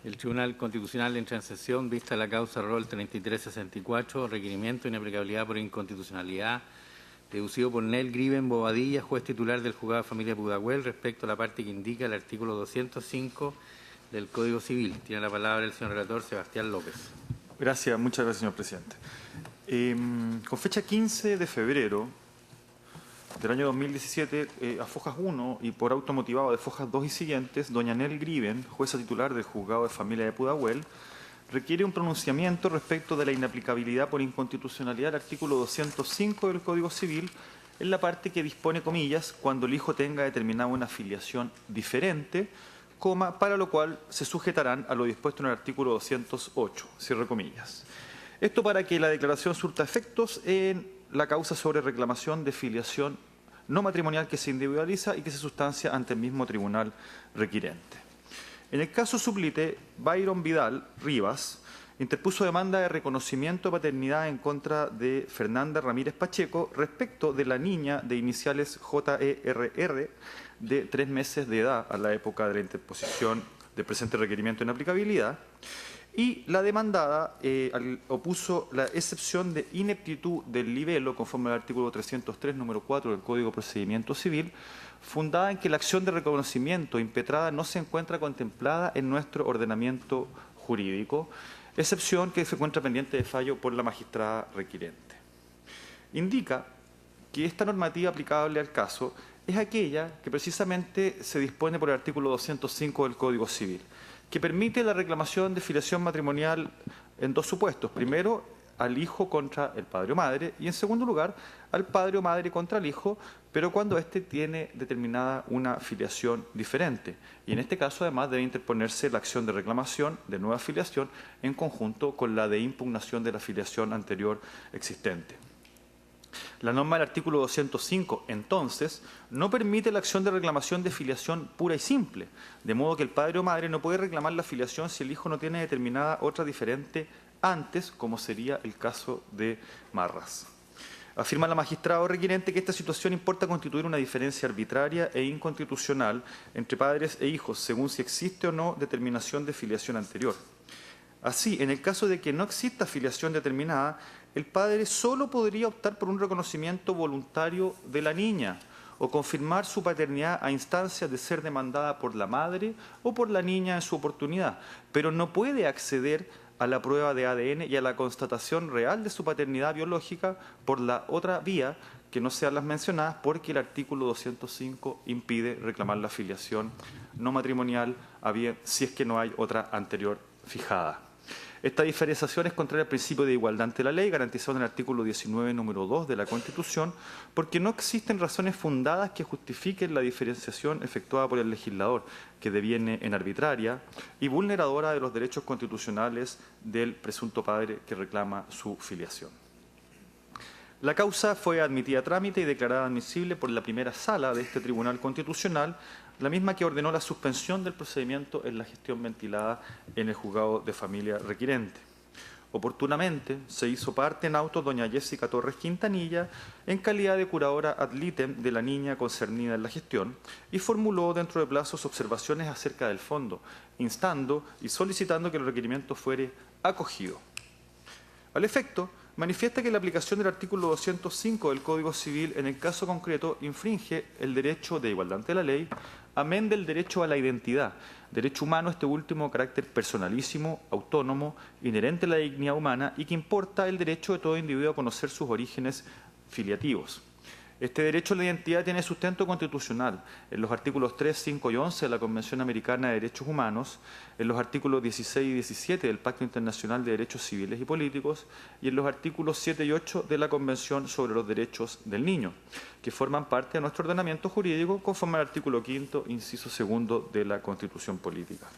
El Tribunal Constitucional entra en sesión vista la causa rol 3364, requerimiento de inaplicabilidad por inconstitucionalidad, deducido por Nel Griven Bobadilla, juez titular del Juzgado de Familia Pudahuel, respecto a la parte que indica el artículo 205 del Código Civil. Tiene la palabra el señor relator Sebastián López. Gracias, muchas gracias, señor presidente. Con fecha 15 de febrero del año 2017, a fojas 1 y por auto motivado de fojas 2 y siguientes, doña Nel Griven, jueza titular del Juzgado de Familia de Pudahuel, requiere un pronunciamiento respecto de la inaplicabilidad por inconstitucionalidad del artículo 205 del Código Civil en la parte que dispone, comillas, cuando el hijo tenga determinada una filiación diferente, coma, para lo cual se sujetarán a lo dispuesto en el artículo 208, cierre comillas. Esto para que la declaración surta efectos en la causa sobre reclamación de filiación no matrimonial que se individualiza y que se sustancia ante el mismo tribunal requirente. En el caso suplite, Byron Vidal Rivas interpuso demanda de reconocimiento de paternidad en contra de Fernanda Ramírez Pacheco respecto de la niña de iniciales JERR de 3 meses de edad a la época de la interposición del presente requerimiento de inaplicabilidad. Y la demandada opuso la excepción de ineptitud del libelo, conforme al artículo 303, número 4 del Código de Procedimiento Civil, fundada en que la acción de reconocimiento impetrada no se encuentra contemplada en nuestro ordenamiento jurídico, excepción que se encuentra pendiente de fallo por la magistrada requirente. Indica que esta normativa aplicable al caso es aquella que precisamente se dispone por el artículo 205 del Código Civil, que permite la reclamación de filiación matrimonial en 2 supuestos. Primero, al hijo contra el padre o madre, y en segundo lugar, al padre o madre contra el hijo, pero cuando éste tiene determinada una filiación diferente. Y en este caso, además, debe interponerse la acción de reclamación de nueva filiación en conjunto con la de impugnación de la filiación anterior existente. La norma del artículo 205, entonces, no permite la acción de reclamación de filiación pura y simple, de modo que el padre o madre no puede reclamar la filiación si el hijo no tiene determinada otra diferente antes, como sería el caso de Marras. Afirma la magistrada requirente que esta situación importa constituir una diferencia arbitraria e inconstitucional entre padres e hijos, según si existe o no determinación de filiación anterior. Así, en el caso de que no exista filiación determinada, el padre solo podría optar por un reconocimiento voluntario de la niña o confirmar su paternidad a instancias de ser demandada por la madre o por la niña en su oportunidad, pero no puede acceder a la prueba de ADN y a la constatación real de su paternidad biológica por la otra vía que no sean las mencionadas, porque el artículo 205 impide reclamar la filiación no matrimonial si es que no hay otra anterior fijada. Esta diferenciación es contraria al principio de igualdad ante la ley, garantizado en el artículo 19, número 2 de la Constitución, porque no existen razones fundadas que justifiquen la diferenciación efectuada por el legislador, que deviene en arbitraria y vulneradora de los derechos constitucionales del presunto padre que reclama su filiación. La causa fue admitida a trámite y declarada admisible por la primera sala de este Tribunal Constitucional, la misma que ordenó la suspensión del procedimiento en la gestión ventilada en el Juzgado de Familia requirente. Oportunamente se hizo parte en auto doña Jessica Torres Quintanilla en calidad de curadora ad litem de la niña concernida en la gestión y formuló dentro de plazos observaciones acerca del fondo, instando y solicitando que el requerimiento fuere acogido. Al efecto, manifiesta que la aplicación del artículo 205 del Código Civil en el caso concreto infringe el derecho de igualdad ante la ley, amén del derecho a la identidad, derecho humano este último carácter personalísimo, autónomo, inherente a la dignidad humana y que importa el derecho de todo individuo a conocer sus orígenes filiativos. Este derecho a la identidad tiene sustento constitucional en los artículos 3, 5 y 11 de la Convención Americana de Derechos Humanos, en los artículos 16 y 17 del Pacto Internacional de Derechos Civiles y Políticos y en los artículos 7 y 8 de la Convención sobre los Derechos del Niño, que forman parte de nuestro ordenamiento jurídico conforme al artículo 5º, inciso 2 de la Constitución Política.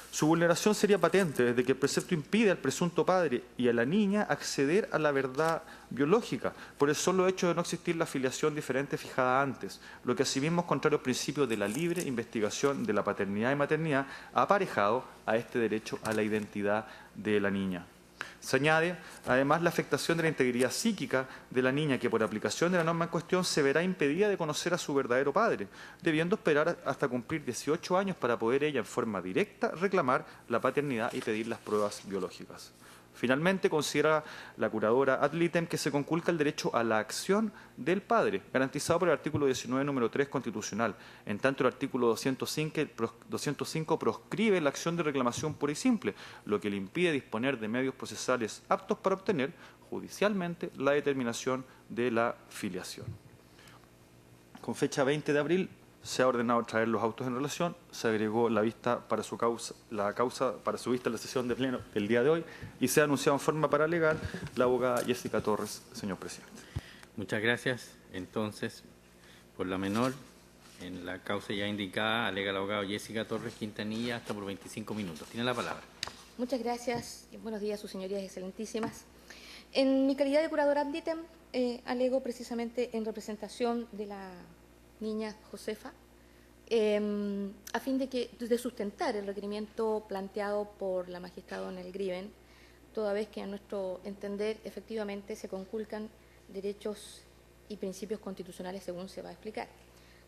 Su vulneración sería patente desde que el precepto impide al presunto padre y a la niña acceder a la verdad biológica por el solo hecho de no existir la filiación diferente fijada antes, lo que asimismo es contrario al principio de la libre investigación de la paternidad y maternidad aparejado a este derecho a la identidad de la niña. Se añade, además, la afectación de la integridad psíquica de la niña que por aplicación de la norma en cuestión se verá impedida de conocer a su verdadero padre, debiendo esperar hasta cumplir 18 años para poder ella en forma directa reclamar la paternidad y pedir las pruebas biológicas. Finalmente, considera la curadora ad litem que se conculca el derecho a la acción del padre, garantizado por el artículo 19, número 3 constitucional. En tanto, el artículo 205 proscribe la acción de reclamación pura y simple, lo que le impide disponer de medios procesales aptos para obtener judicialmente la determinación de la filiación. Con fecha 20 de abril, se ha ordenado traer los autos en relación, se agregó la vista para su causa, para su vista en la sesión de pleno del día de hoy y se ha anunciado en forma paralegal la abogada Jessica Torres, señor presidente. Muchas gracias. Entonces, por la menor, en la causa ya indicada, alega el abogado Jessica Torres Quintanilla hasta por 25 minutos. Tiene la palabra. Muchas gracias y buenos días, sus señorías excelentísimas. En mi calidad de curadora ad litem, alego precisamente en representación de la niña Josefa, a fin de sustentar el requerimiento planteado por la magistrada Donel Griven, toda vez que a nuestro entender efectivamente se conculcan derechos y principios constitucionales según se va a explicar.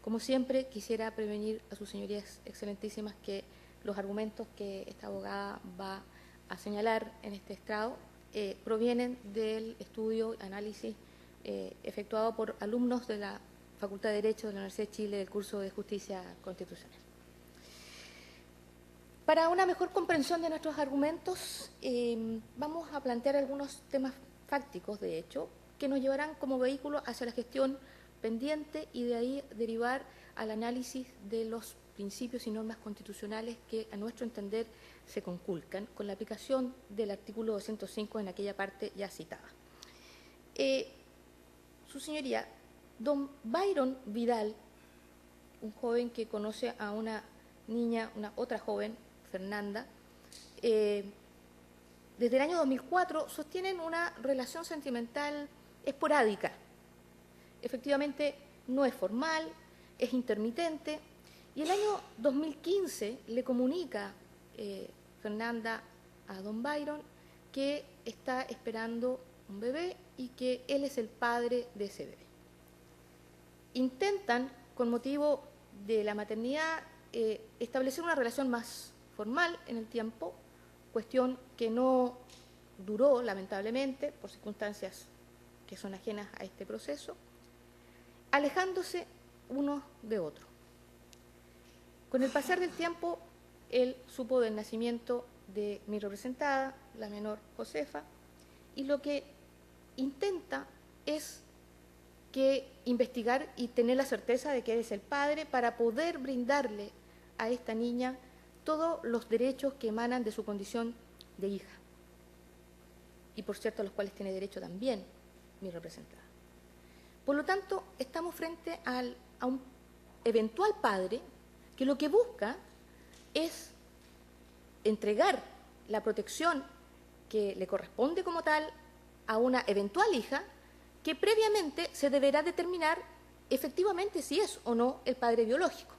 Como siempre, quisiera prevenir a sus señorías excelentísimas que los argumentos que esta abogada va a señalar en este estrado provienen del estudio y análisis efectuado por alumnos de la Facultad de Derecho de la Universidad de Chile del curso de Justicia Constitucional. Para una mejor comprensión de nuestros argumentos, vamos a plantear algunos temas fácticos, de hecho, que nos llevarán como vehículo hacia la gestión pendiente y de ahí derivar al análisis de los principios y normas constitucionales que, a nuestro entender, se conculcan con la aplicación del artículo 205 en aquella parte ya citada. Su señoría, don Byron Vidal, un joven que conoce a una niña, otra joven, Fernanda, desde el año 2004 sostienen una relación sentimental esporádica. Efectivamente, no es formal, es intermitente, y el año 2015 le comunica Fernanda a don Byron que está esperando un bebé y que él es el padre de ese bebé. Intentan, con motivo de la maternidad, establecer una relación más formal en el tiempo, cuestión que no duró, lamentablemente, por circunstancias que son ajenas a este proceso, alejándose uno de otro. Con el pasar del tiempo, él supo del nacimiento de mi representada, la menor Josefa, y lo que intenta es investigar y tener la certeza de que él es el padre para poder brindarle a esta niña todos los derechos que emanan de su condición de hija, y por cierto a los cuales tiene derecho también mi representada. Por lo tanto, estamos frente a un eventual padre que lo que busca es entregar la protección que le corresponde como tal a una eventual hija que previamente se deberá determinar efectivamente si es o no el padre biológico,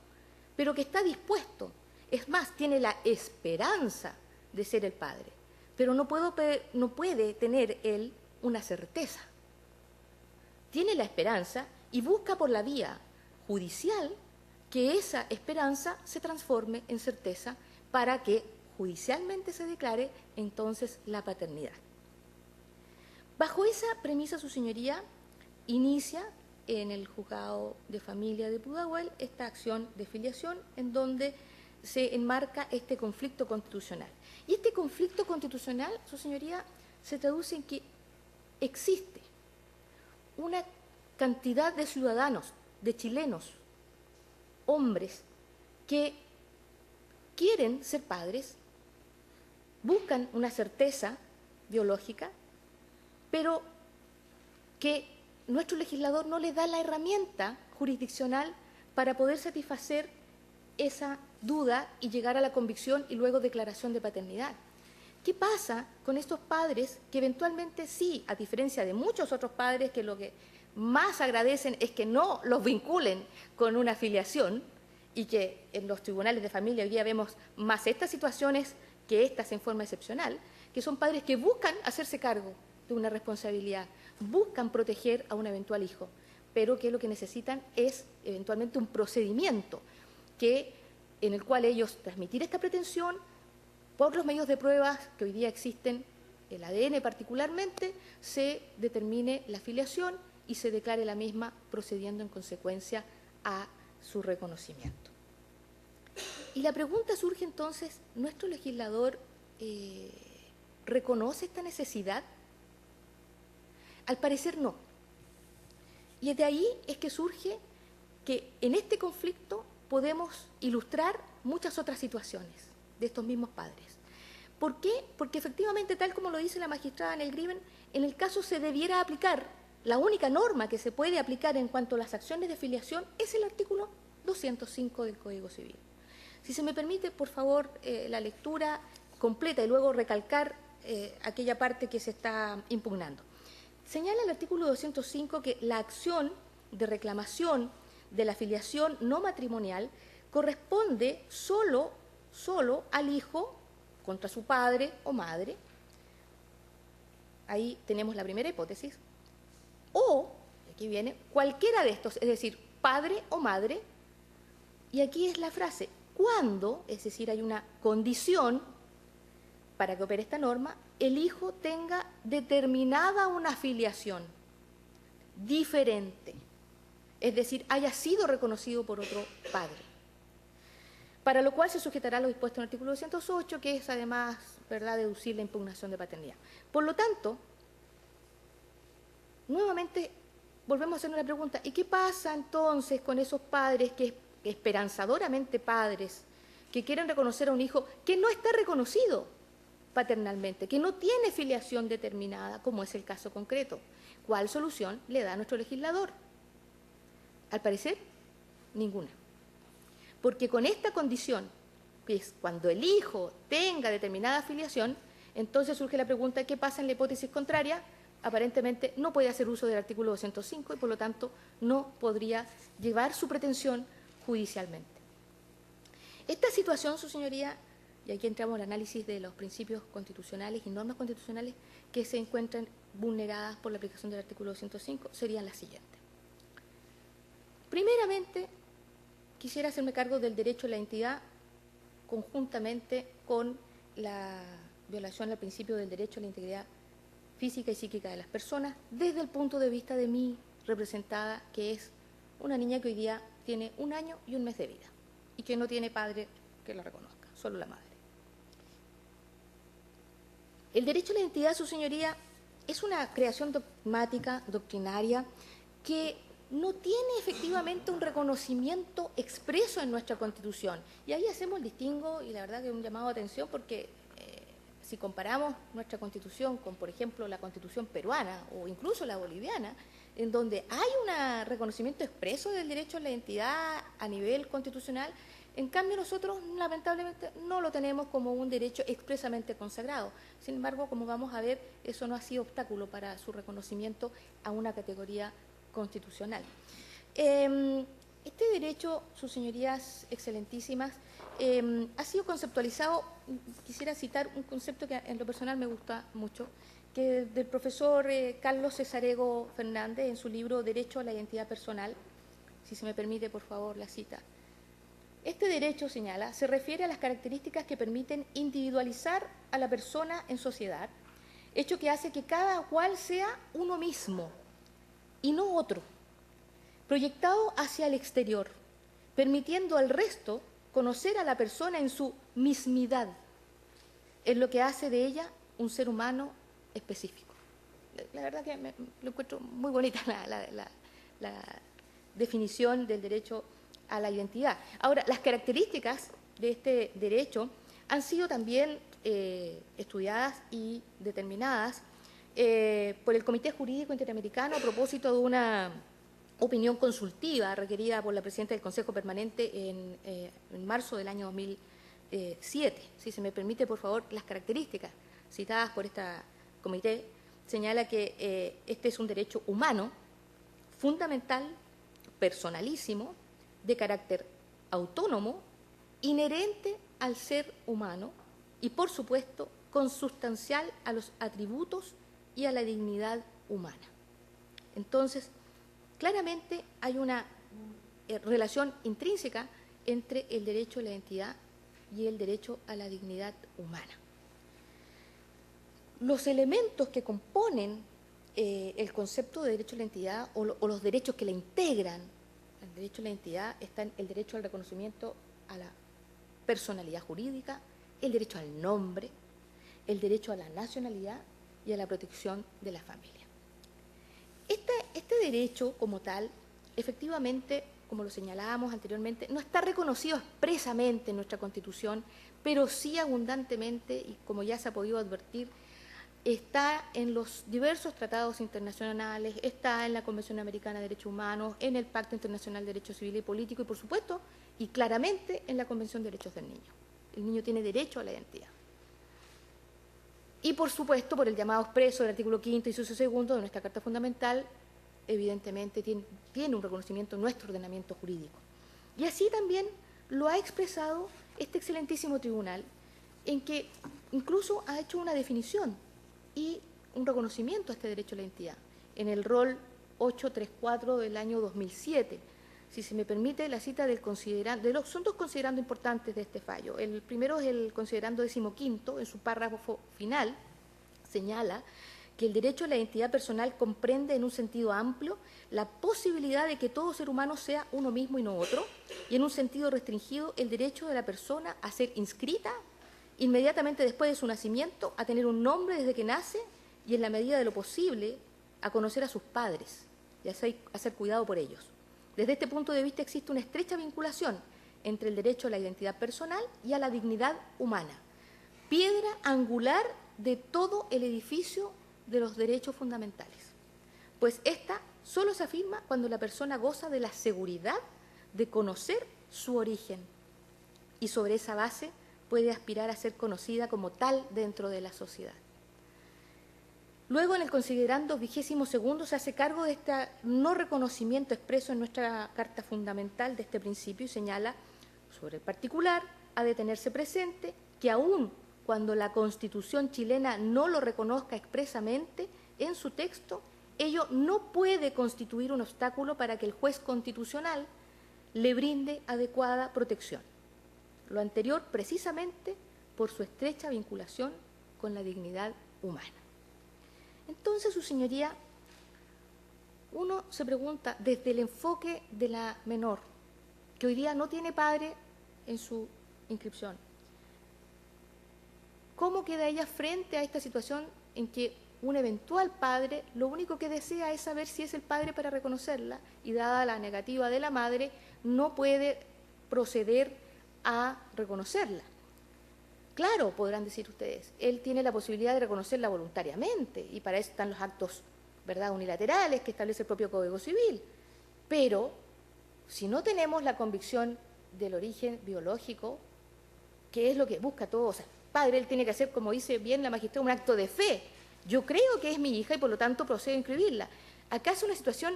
pero que está dispuesto, es más, tiene la esperanza de ser el padre, pero no puede tener él una certeza. Tiene la esperanza y busca por la vía judicial que esa esperanza se transforme en certeza para que judicialmente se declare entonces la paternidad. Bajo esa premisa, su señoría inicia en el juzgado de familia de Pudahuel esta acción de filiación en donde se enmarca este conflicto constitucional. Y este conflicto constitucional, su señoría, se traduce en que existe una cantidad de ciudadanos, de chilenos, hombres, que quieren ser padres, buscan una certeza biológica, pero que nuestro legislador no le da la herramienta jurisdiccional para poder satisfacer esa duda y llegar a la convicción y luego declaración de paternidad. ¿Qué pasa con estos padres que eventualmente sí, a diferencia de muchos otros padres que lo que más agradecen es que no los vinculen con una filiación y que en los tribunales de familia hoy día vemos más estas situaciones que estas en forma excepcional? que son padres que buscan hacerse cargo de una responsabilidad, buscan proteger a un eventual hijo, pero que lo que necesitan es eventualmente un procedimiento en el cual ellos transmitir esta pretensión por los medios de pruebas que hoy día existen, el ADN particularmente, se determine la filiación y se declare la misma procediendo en consecuencia a su reconocimiento. Y la pregunta surge entonces, ¿nuestro legislador reconoce esta necesidad? Al parecer no. Y de ahí es que surge que en este conflicto podemos ilustrar muchas otras situaciones de estos mismos padres. ¿Por qué? Porque efectivamente, tal como lo dice la magistrada Nel Griven, en el caso se debiera aplicar, la única norma que se puede aplicar en cuanto a las acciones de filiación es el artículo 205 del Código Civil. Si se me permite, por favor, la lectura completa y luego recalcar aquella parte que se está impugnando. Señala el artículo 205 que la acción de reclamación de la filiación no matrimonial corresponde solo al hijo contra su padre o madre. Ahí tenemos la primera hipótesis. O, aquí viene, cualquiera de estos, es decir, padre o madre, y aquí es la frase, cuando, es decir, hay una condición para que opere esta norma, el hijo tenga determinada una filiación diferente, es decir, haya sido reconocido por otro padre, para lo cual se sujetará a lo dispuesto en el artículo 208, que es además, ¿verdad?, deducir la impugnación de paternidad. Por lo tanto, nuevamente volvemos a hacer una pregunta, ¿y qué pasa entonces con esos padres que esperanzadoramente padres que quieren reconocer a un hijo que no está reconocido paternalmente, que no tiene filiación determinada, como es el caso concreto? ¿Cuál solución le da a nuestro legislador? Al parecer, ninguna. Porque con esta condición, que es cuando el hijo tenga determinada filiación, entonces surge la pregunta, ¿qué pasa en la hipótesis contraria? Aparentemente no puede hacer uso del artículo 205 y por lo tanto no podría llevar su pretensión judicialmente. Esta situación, su señoría, y aquí entramos al análisis de los principios constitucionales y normas constitucionales que se encuentran vulneradas por la aplicación del artículo 205, serían las siguientes. Primeramente, quisiera hacerme cargo del derecho a la identidad conjuntamente con la violación al principio del derecho a la integridad física y psíquica de las personas, desde el punto de vista de mi representada, que es una niña que hoy día tiene 1 año y 1 mes de vida y que no tiene padre que la reconozca, solo la madre. El derecho a la identidad, su señoría, es una creación dogmática, doctrinaria, que no tiene efectivamente un reconocimiento expreso en nuestra Constitución. Y ahí hacemos el distingo, y la verdad que es un llamado de atención, porque si comparamos nuestra Constitución con, por ejemplo, la Constitución peruana o incluso la boliviana, en donde hay un reconocimiento expreso del derecho a la identidad a nivel constitucional, en cambio nosotros lamentablemente no lo tenemos como un derecho expresamente consagrado. Sin embargo, como vamos a ver, eso no ha sido obstáculo para su reconocimiento a una categoría constitucional. Este derecho, sus señorías excelentísimas, ha sido conceptualizado, quisiera citar un concepto que en lo personal me gusta mucho, que del profesor Carlos Cesarego Fernández en su libro Derecho a la Identidad Personal. Si se me permite, por favor, la cita. Este derecho, señala, se refiere a las características que permiten individualizar a la persona en sociedad, hecho que hace que cada cual sea uno mismo y no otro, proyectado hacia el exterior, permitiendo al resto conocer a la persona en su mismidad, es lo que hace de ella un ser humano específico. La verdad que lo encuentro muy bonita la definición del derecho a la identidad. Ahora, las características de este derecho han sido también estudiadas y determinadas por el Comité Jurídico Interamericano a propósito de una opinión consultiva requerida por la presidenta del Consejo Permanente en marzo del año 2007. Si se me permite, por favor, las características citadas por este comité señala que este es un derecho humano, fundamental, personalísimo, de carácter autónomo, inherente al ser humano y, por supuesto, consustancial a los atributos y a la dignidad humana. Entonces, claramente hay una relación intrínseca entre el derecho a la identidad y el derecho a la dignidad humana. Los elementos que componen el concepto de derecho a la identidad o los derechos que la integran al derecho a la identidad están el derecho al reconocimiento a la personalidad jurídica, el derecho al nombre, el derecho a la nacionalidad y a la protección de la familia. Este derecho como tal, efectivamente, como lo señalábamos anteriormente, no está reconocido expresamente en nuestra Constitución, pero sí abundantemente, y como ya se ha podido advertir, está en los diversos tratados internacionales, está en la Convención Americana de Derechos Humanos, en el Pacto Internacional de Derecho Civil y Político y, por supuesto, y claramente en la Convención de Derechos del Niño. El niño tiene derecho a la identidad. Y, por supuesto, por el llamado expreso del artículo 5º, inciso 2 de nuestra Carta Fundamental, evidentemente tiene un reconocimiento en nuestro ordenamiento jurídico. Y así también lo ha expresado este excelentísimo tribunal, en que incluso ha hecho una definición y un reconocimiento a este derecho a la identidad, en el rol 834 del año 2007. Si se me permite la cita del considerando, son dos considerandos importantes de este fallo. El primero es el considerando 15º, en su párrafo final, señala que el derecho a la identidad personal comprende en un sentido amplio la posibilidad de que todo ser humano sea uno mismo y no otro, y en un sentido restringido el derecho de la persona a ser inscrita inmediatamente después de su nacimiento, a tener un nombre desde que nace y en la medida de lo posible a conocer a sus padres y a ser cuidado por ellos. Desde este punto de vista existe una estrecha vinculación entre el derecho a la identidad personal y a la dignidad humana, piedra angular de todo el edificio de los derechos fundamentales, pues esta solo se afirma cuando la persona goza de la seguridad de conocer su origen y sobre esa base puede aspirar a ser conocida como tal dentro de la sociedad. Luego, en el considerando 22º, se hace cargo de este no reconocimiento expreso en nuestra Carta Fundamental de este principio y señala, sobre el particular, ha de tenerse presente que aun cuando la Constitución chilena no lo reconozca expresamente en su texto, ello no puede constituir un obstáculo para que el juez constitucional le brinde adecuada protección. Lo anterior precisamente por su estrecha vinculación con la dignidad humana. Entonces, su señoría, uno se pregunta desde el enfoque de la menor, que hoy día no tiene padre en su inscripción, ¿cómo queda ella frente a esta situación en que un eventual padre lo único que desea es saber si es el padre para reconocerla y dada la negativa de la madre no puede proceder a reconocerla? Claro, podrán decir ustedes, él tiene la posibilidad de reconocerla voluntariamente y para eso están los actos, ¿verdad?, unilaterales que establece el propio Código Civil. Pero si no tenemos la convicción del origen biológico, que es lo que busca todo, o sea, padre, él tiene que hacer, como dice bien la magistrada, un acto de fe. Yo creo que es mi hija y por lo tanto procedo a inscribirla. Acá es una situación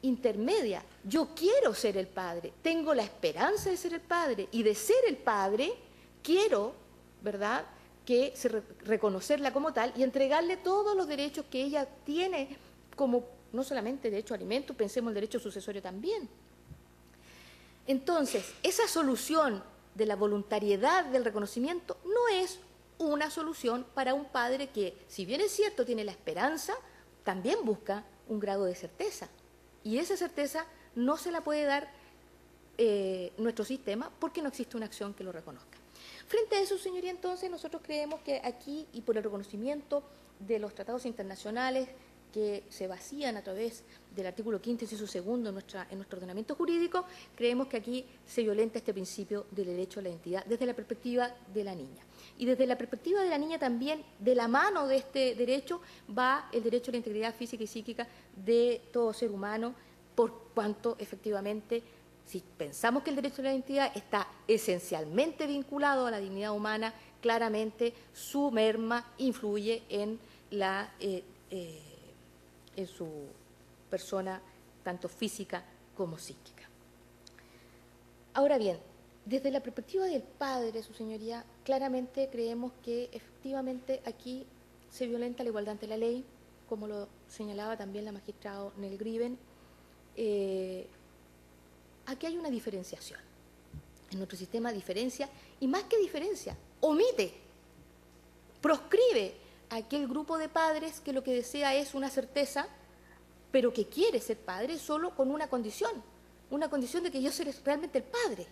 intermedia. Yo quiero ser el padre, tengo la esperanza de ser el padre y de ser el padre quiero, ¿verdad?, que reconocerla como tal y entregarle todos los derechos que ella tiene, como no solamente derecho a alimentos, pensemos el derecho sucesorio también. Entonces, esa solución de la voluntariedad del reconocimiento no es una solución para un padre que, si bien es cierto, tiene la esperanza, también busca un grado de certeza. Y esa certeza no se la puede dar nuestro sistema porque no existe una acción que lo reconozca. Frente a eso, señoría, entonces, nosotros creemos que aquí, y por el reconocimiento de los tratados internacionales que se vacían a través del artículo 5º, inciso 2 en nuestro ordenamiento jurídico, creemos que aquí se violenta este principio del derecho a la identidad desde la perspectiva de la niña. Y desde la perspectiva de la niña también, de la mano de este derecho, va el derecho a la integridad física y psíquica de todo ser humano, por cuanto efectivamente, si pensamos que el derecho a la identidad está esencialmente vinculado a la dignidad humana, claramente su merma influye en su persona, tanto física como psíquica. Ahora bien, Desde la perspectiva del padre, su señoría, claramente creemos que efectivamente aquí se violenta la igualdad ante la ley, como lo señalaba también la magistrada Nel Griven. Aquí hay una diferenciación. En nuestro sistema diferencia, y más que diferencia, omite, proscribe a aquel grupo de padres que lo que desea es una certeza, pero que quiere ser padre solo con una condición de que yo seré realmente el padre.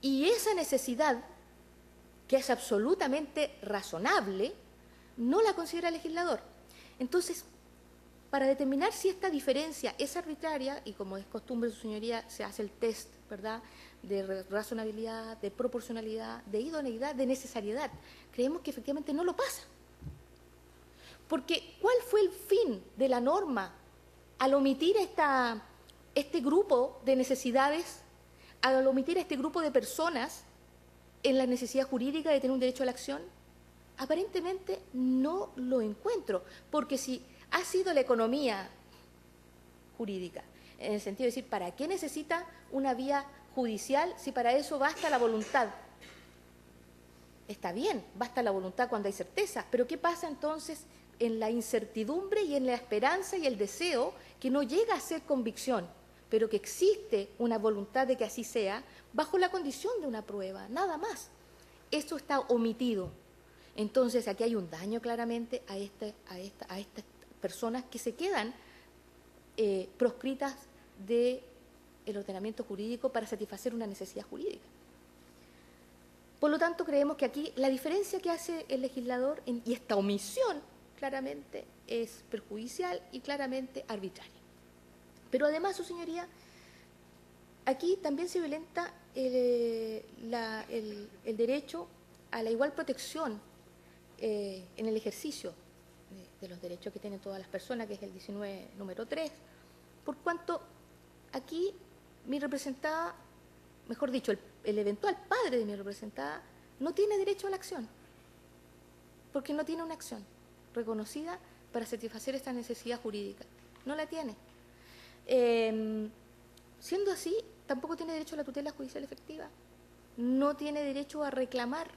Y esa necesidad, que es absolutamente razonable, no la considera el legislador. Entonces, para determinar si esta diferencia es arbitraria, y como es costumbre, su señoría, se hace el test, ¿verdad?, de razonabilidad, de proporcionalidad, de idoneidad, de necesariedad. Creemos que efectivamente no lo pasa. Porque, ¿cuál fue el fin de la norma al omitir este grupo de necesidades, al omitir a este grupo de personas en la necesidad jurídica de tener un derecho a la acción? Aparentemente no lo encuentro, porque si ha sido la economía jurídica, en el sentido de decir, ¿para qué necesita una vía judicial si para eso basta la voluntad? Está bien, basta la voluntad cuando hay certeza, pero ¿qué pasa entonces en la incertidumbre y en la esperanza y el deseo que no llega a ser convicción, pero que existe una voluntad de que así sea, bajo la condición de una prueba, nada más? Esto está omitido. Entonces, aquí hay un daño claramente a estas personas que se quedan proscritas del ordenamiento jurídico para satisfacer una necesidad jurídica. Por lo tanto, creemos que aquí la diferencia que hace el legislador y esta omisión claramente es perjudicial y claramente arbitraria. Pero además, su señoría, aquí también se violenta el derecho a la igual protección en el ejercicio de los derechos que tienen todas las personas, que es el 19, número 3, por cuanto aquí mi representada, mejor dicho, el eventual padre de mi representada, no tiene derecho a la acción, porque no tiene una acción reconocida para satisfacer esta necesidad jurídica. No la tiene. Siendo así, tampoco tiene derecho a la tutela judicial efectiva. No tiene derecho a reclamar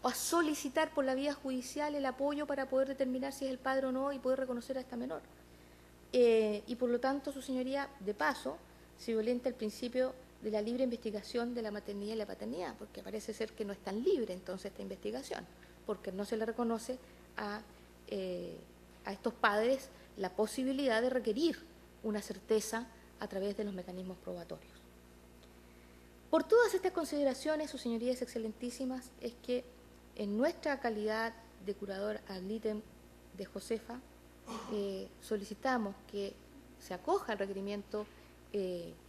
o a solicitar por la vía judicial el apoyo para poder determinar si es el padre o no y poder reconocer a esta menor. Y por lo tanto, su señoría, de paso, se violenta el principio de la libre investigación de la maternidad y la paternidad, porque parece ser que no es tan libre entonces esta investigación, porque no se le reconoce a estos padres la posibilidad de requerir una certeza a través de los mecanismos probatorios. Por todas estas consideraciones, sus señorías excelentísimas, es que en nuestra calidad de curador ad litem de Josefa, solicitamos que se acoja al requerimiento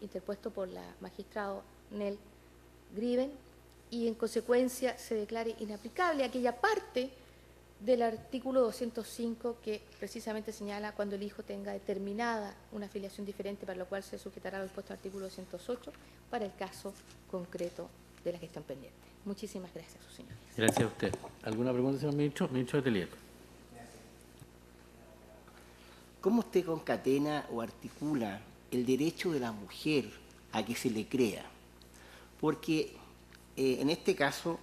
interpuesto por la magistrada Nel Griven y en consecuencia se declare inaplicable aquella parte del artículo 205 que precisamente señala cuando el hijo tenga determinada una afiliación diferente, para lo cual se sujetará al dispuesto artículo 208 para el caso concreto de la gestión pendiente. Muchísimas gracias, su señoría. Gracias a usted. ¿Alguna pregunta, señor ministro? Ministro Letelier. ¿Cómo usted concatena o articula el derecho de la mujer a que se le crea? Porque en este caso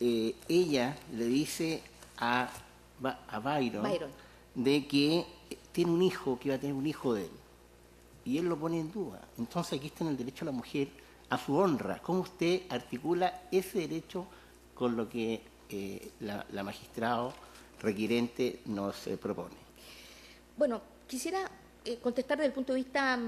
ella le dice a Byron de que tiene un hijo, que va a tener un hijo de él, y él lo pone en duda. Entonces aquí está en el derecho de la mujer a su honra. ¿Cómo usted articula ese derecho con lo que la magistrada requirente nos propone? Bueno, quisiera contestar desde el punto de vista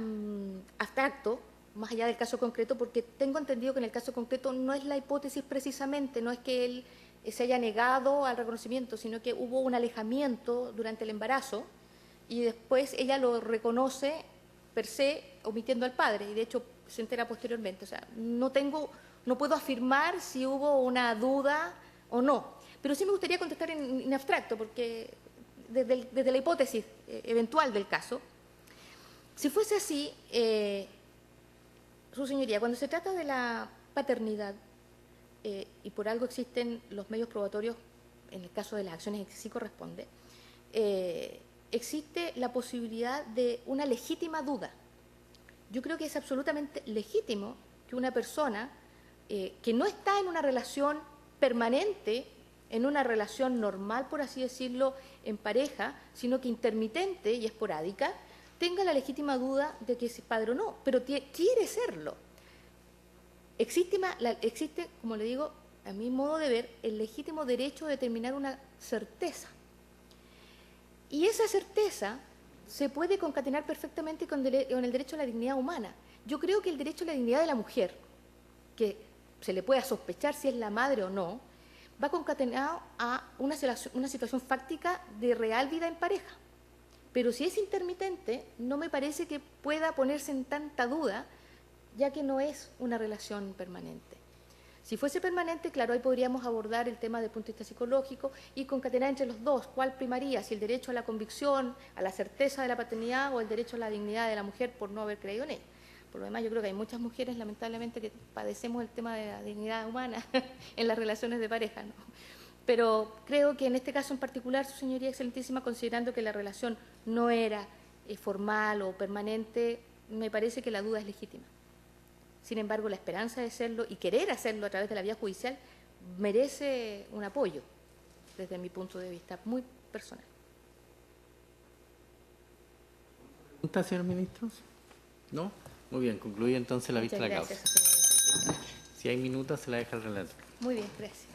abstracto, más allá del caso concreto, porque tengo entendido que en el caso concreto no es la hipótesis precisamente, no es que él se haya negado al reconocimiento, sino que hubo un alejamiento durante el embarazo y después ella lo reconoce per se omitiendo al padre y de hecho se entera posteriormente. O sea, no puedo afirmar si hubo una duda o no, pero sí me gustaría contestar en abstracto, porque desde la hipótesis eventual del caso, si fuese así, su señoría, cuando se trata de la paternidad, y por algo existen los medios probatorios, en el caso de las acciones en que sí corresponde, existe la posibilidad de una legítima duda. Yo creo que es absolutamente legítimo que una persona que no está en una relación permanente, en una relación normal, por así decirlo, en pareja, sino que intermitente y esporádica, tenga la legítima duda de que es padre o no, pero quiere serlo. Existe, como le digo, a mi modo de ver, el legítimo derecho de determinar una certeza. Y esa certeza se puede concatenar perfectamente con el derecho a la dignidad humana. Yo creo que el derecho a la dignidad de la mujer, que se le pueda sospechar si es la madre o no, va concatenado a una situación fáctica de real vida en pareja. Pero si es intermitente, no me parece que pueda ponerse en tanta duda, ya que no es una relación permanente. Si fuese permanente, claro, ahí podríamos abordar el tema desde el punto de vista psicológico y concatenar entre los dos cuál primaría, si el derecho a la convicción, a la certeza de la paternidad o el derecho a la dignidad de la mujer por no haber creído en él. Por lo demás, yo creo que hay muchas mujeres, lamentablemente, que padecemos el tema de la dignidad humana en las relaciones de pareja, ¿no? Pero creo que en este caso en particular, su señoría excelentísima, considerando que la relación no era formal o permanente, me parece que la duda es legítima. Sin embargo, la esperanza de serlo y querer hacerlo a través de la vía judicial merece un apoyo, desde mi punto de vista muy personal. ¿Preguntas, señor ministro? ¿No? Muy bien, concluye entonces la vista de la causa. Muchas gracias, señora. Si hay minutos, se la deja el relator. Muy bien, gracias.